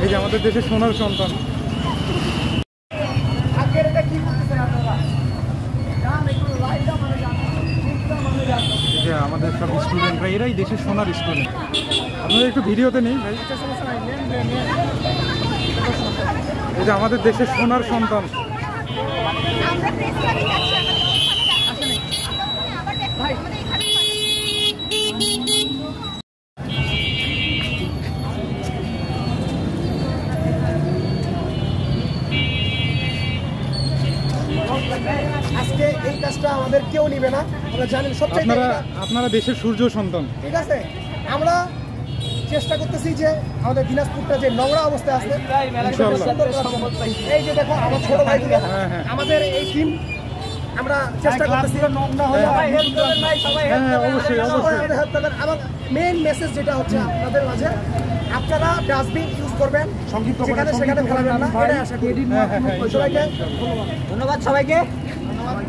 এই যে আমাদের দেশের সোনার সন্তান। এই যে আমাদের সব স্টুডেন্টরা, এরাই দেশের সোনার স্টুডেন্ট। আপনাদের একটু ভিডিওতে নেই ভাই। এই যে আমাদের দেশের সোনার সন্তান। আজকে এই কাজটা আমাদের কেউ নিবে না, আমরা জানেন। সবচেয়ে আপনারা দেশের সূর্য সন্তান, ঠিক আছে। আমরা চেষ্টা করতেছি যে আমাদের দিনাজপুরটা যে নোংরা অবস্থায় আছে, এই যে দেখো আমার ছোট ভাই, আমাদের এই টিম, আমরা চেষ্টা করতেছি আমার মেইন মেসেজ যেটা হচ্ছে আপনাদের মাঝে, আপনারা ডাস্টবিন ইউজ করবেন, সেখানে সেখানে ফেলাবেন না। সবাইকে ধন্যবাদ, সবাইকে ধন্যবাদ।